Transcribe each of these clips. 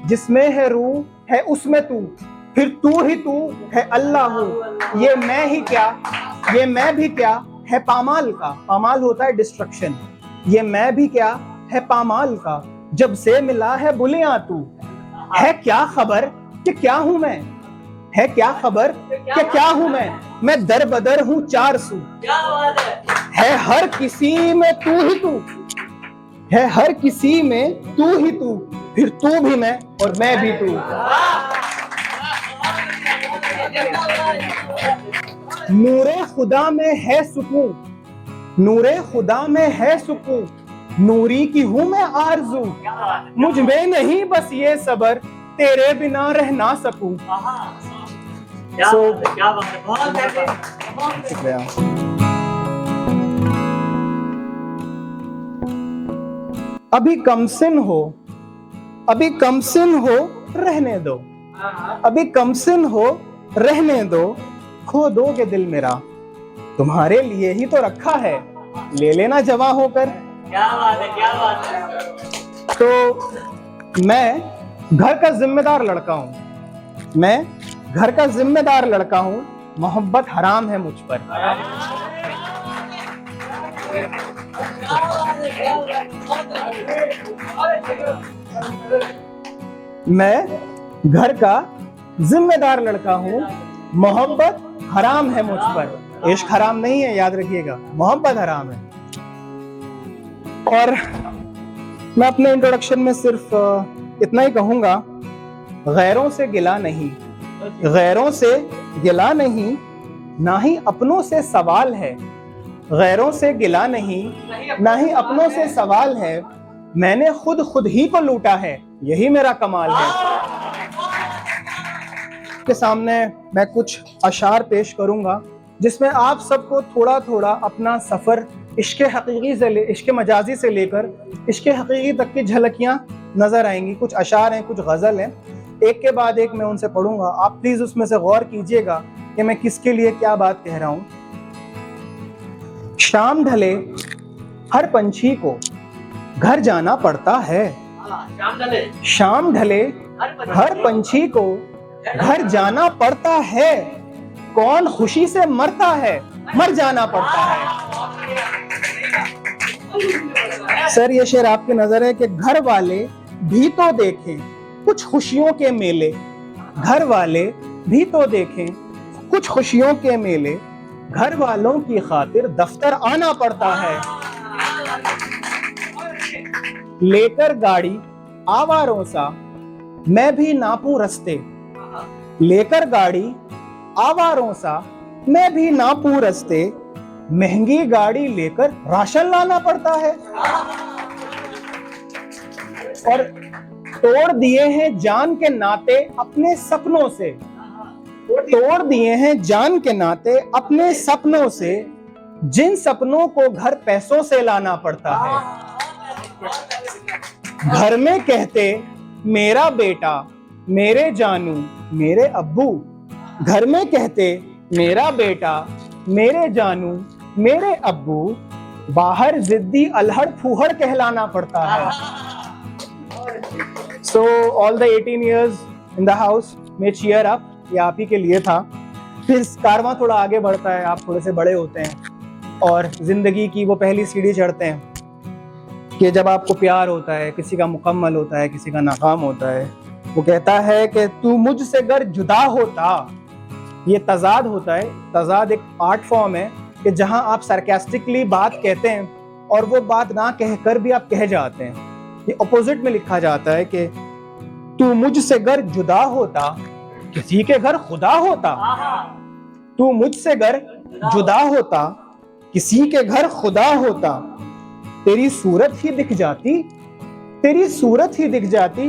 जिसमें है रूह है उसमें तू, फिर तू ही तू है अल्लाह हूँ। ये मैं ही क्या, ये मैं भी क्या है पामाल का, पामाल होता है डिस्ट्रक्शन। ये मैं भी क्या है पामाल का, जब से मिला है बुलियां तू। है क्या खबर कि क्या हूं मैं, है क्या खबर कि क्या हूं मैं दर बदर हूं चार सू। है हर किसी में तू ही तू, है हर किसी में तू ही तू, फिर तू भी मैं और मैं भी तू। नूरे खुदा में है सुकून, नूरे खुदा में है सुकून, नूरी की हूं मैं आरज़ू। मुझ में नहीं बस ये सबर, तेरे बिना रह ना सकूं। शुक्रिया। अभी कमसिन हो, अभी कमसिन हो रहने दो, अभी कमसिन हो रहने दो, खो दोगे दिल मेरा, तुम्हारे लिए ही तो रखा है, ले लेना जवां होकर। क्या बात है, क्या बात है। तो मैं घर का जिम्मेदार लड़का हूं, मैं घर का जिम्मेदार लड़का हूं, मोहब्बत हराम है मुझ पर। मैं घर का जिम्मेदार लड़का हूं, मोहब्बत हराम है मुझ पर। इश्क हराम नहीं है, याद रखिएगा, मोहब्बत हराम है। और मैं अपने इंट्रोडक्शन में सिर्फ इतना ही कहूंगा, गैरों से गिला नहीं, गैरों से गिला नहीं, ना ही अपनों से सवाल है। गैरों से गिला नहीं, ना ही अपनों से सवाल है, मैंने खुद ही को लूटा है, यही मेरा कमाल है। के सामने मैं कुछ अशार पेश करूंगा जिसमें आप सबको थोड़ा थोड़ा अपना सफर इश्क हकीकी से इश्क मजाजी से लेकर इश्क हकीकी तक की झलकियां नजर आएंगी। कुछ अशार हैं, कुछ गजल हैं, एक के बाद एक मैं उनसे पढ़ूंगा। आप प्लीज उसमें से गौर कीजिएगा कि मैं किसके लिए क्या बात कह रहा हूं। शाम ढले हर पंछी को घर जाना पड़ता है, शाम ढले हर पंछी को घर जाना पड़ता है, कौन खुशी से मरता है, मर जाना पड़ता है। सर ये शेर आपकी नजर है कि घर वाले भी तो देखें कुछ खुशियों के मेले, घर वाले भी तो देखें कुछ खुशियों के मेले, घर वालों की खातिर दफ्तर आना पड़ता है। लेकर गाड़ी आवारों सा मैं भी नापूं रस्ते, लेकर गाड़ी आवारों सा मैं भी नापूं रस्ते, महंगी गाड़ी लेकर राशन लाना पड़ता है। और तोड़ दिए हैं जान के नाते अपने सपनों से, तोड़ दिए हैं जान के नाते अपने सपनों से, जिन सपनों को घर पैसों से लाना पड़ता है। घर में कहते मेरा बेटा मेरे जानू मेरे अब्बू, घर में कहते मेरा बेटा मेरे जानू मेरे अब्बू, बाहर जिद्दी अल्हड़ फूहड़ कहलाना पड़ता है। So all the 18 years in the house may cheer up, ये आप ही के लिए था। फिर कारवां थोड़ा आगे बढ़ता है, आप थोड़े से बड़े होते हैं और जिंदगी की वो पहली सीढ़ी चढ़ते हैं कि जब आपको प्यार होता है, किसी का मुकम्मल होता है, किसी का नाकाम होता है। वो कहता है कि तू मुझसे अगर जुदा होता, ये तजाद होता है। तजाद एक आर्ट फॉर्म है कि जहां आप सरकास्टिकली बात कहते हैं और वो बात ना कहकर भी आप कह जाते हैं। ये अपोजिट में लिखा जाता है कि तू मुझसे घर जुदा होता, किसी के घर खुदा होता। तू मुझसे घर जुदा होता, किसी के घर खुदा होता, तेरी सूरत ही दिख जाती, तेरी सूरत ही दिख जाती,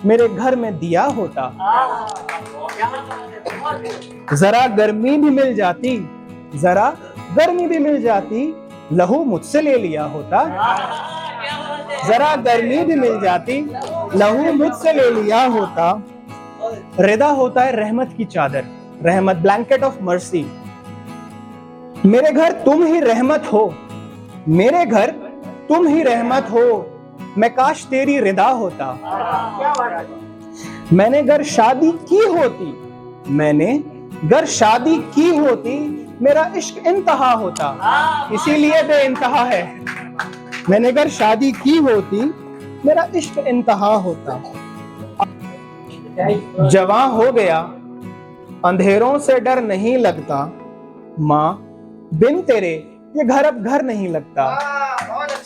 मेरे घर में दिया होता। जरा गर्मी भी मिल जाती, जरा गर्मी भी मिल जाती, लहू मुझसे ले लिया होता। जरा गर्मी भी मिल जाती, लहू मुझसे ले लिया होता। रिदा होता है रहमत की चादर, रहमत ब्लैंकेट ऑफ मर्सी। मेरे घर तुम ही रहमत हो, मेरे घर तुम ही रहमत हो, मैं काश तेरी रिदा होता। मैंने गर शादी की होती, मैंने गर शादी की होती, मेरा इश्क इंतहा होता, इसीलिए बेइंतहा है। मैंने गर शादी की होती, मेरा इश्क इंतहा होता। जवां हो गया, अंधेरों से डर नहीं लगता, माँ बिन तेरे ये घर अब घर नहीं लगता,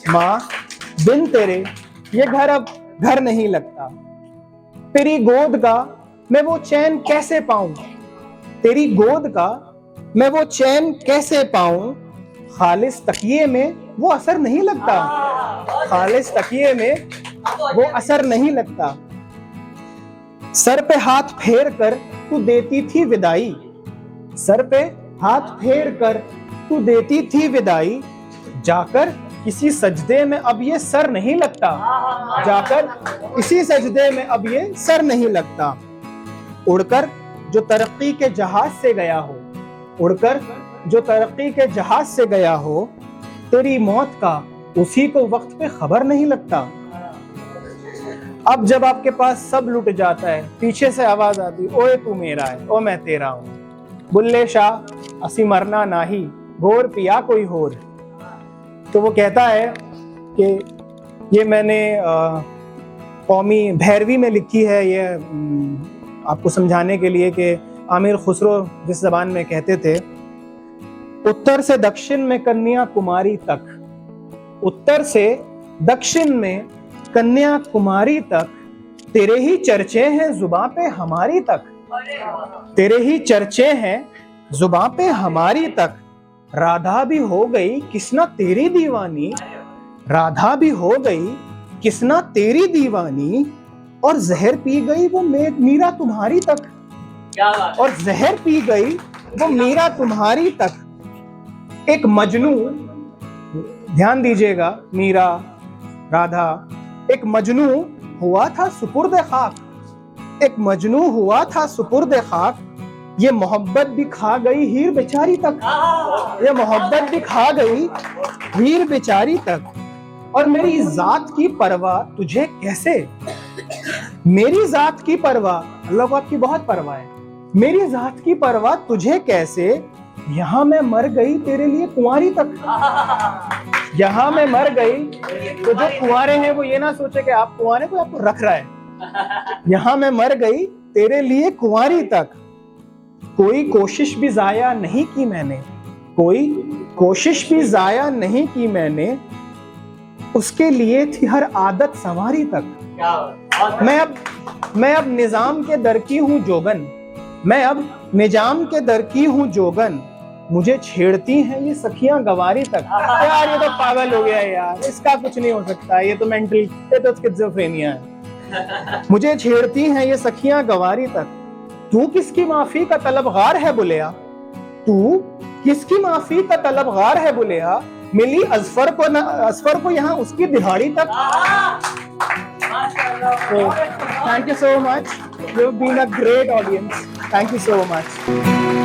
माँ बिन तेरे ये घर अब घर नहीं लगता। तेरी गोद का मैं वो चैन कैसे पाऊं, तेरी गोद का मैं वो चैन कैसे पाऊं, खालिस तकिए में वो असर नहीं लगता, खालिस तकिए में वो असर नहीं लगता। सर पे हाथ फेर कर तू देती थी विदाई, सर पे हाथ फेर कर तू देती थी विदाई, जाकर किसी सजदे में अब ये सर नहीं लगता, जाकर किसी सजदे में अब ये सर नहीं लगता। उड़कर जो तरक्की के जहाज से गया हो, उड़कर जो तरक्की के जहाज से गया हो, तेरी मौत का उसी को वक्त पे खबर नहीं लगता। अब जब आपके पास सब लुट जाता है, पीछे से आवाज आती, ओए तू मेरा है, ओ मैं तेरा हूं, बुल्ले शाह असी मरना नाही, घोर पिया कोई होर। तो वो कहता है कि ये मैंने कौमी भैरवी में लिखी है, ये आपको समझाने के लिए कि आमिर खुसरो जिस जबान में कहते थे, उत्तर से दक्षिण में कन्याकुमारी तक, उत्तर से दक्षिण में कन्याकुमारी तक, तेरे ही चर्चे हैं जुबां पे हमारी तक, तेरे ही चर्चे हैं जुबां पे हमारी तक। राधा भी हो गई किसना तेरी दीवानी, राधा भी हो गई किसना तेरी दीवानी, और जहर पी गई वो मीरा तुम्हारी तक, और जहर पी गई वो मीरा तुम्हारी तक। एक मजनू, ध्यान दीजिएगा, मीरा राधा, एक मजनू हुआ था सुपुर्द खाक, एक मजनू हुआ था सुपुर्द खाक, ये मोहब्बत भी खा गई हीर बेचारी तक, ये मोहब्बत भी खा गई हीर बेचारी तक। और मेरी जात की परवाह तुझे कैसे, मेरी जात की परवाह, अल्लाह को आपकी बहुत परवाह है, मेरी जात की परवाह तुझे कैसे, यहाँ मैं मर गई तेरे लिए कुंवारी तक, यहाँ मैं मर गई। तो जो कुंवारे हैं वो ये ना सोचे कि आप कुंवारे को आपको रख रहा है, यहाँ मैं मर गई तेरे लिए कुंवारी तक। कोई कोशिश भी जाया नहीं की मैंने, कोई कोशिश भी जाया नहीं की मैंने, उसके लिए थी हर आदत सवारी तक। मैं अब निजाम के दर की हूँ जोगन, मैं अब निजाम के दर की हूँ जोगन, मुझे छेड़ती हैं ये सखियां गवारी तक। यार ये तो पागल हो गया यार, इसका कुछ नहीं हो सकता, ये तो मेंटल, ये तो स्किज़ोफ्रेनिया है। मुझे छेड़ती हैं ये सखियां गवारी तक। तू किसकी माफी का तलबगार है बुलिया, तू किसकी माफी का तलबगार है बुलिया, मिली असफर को यहाँ उसकी दिहाड़ी तक। Thank you so much, you have been a great audience, thank you so much.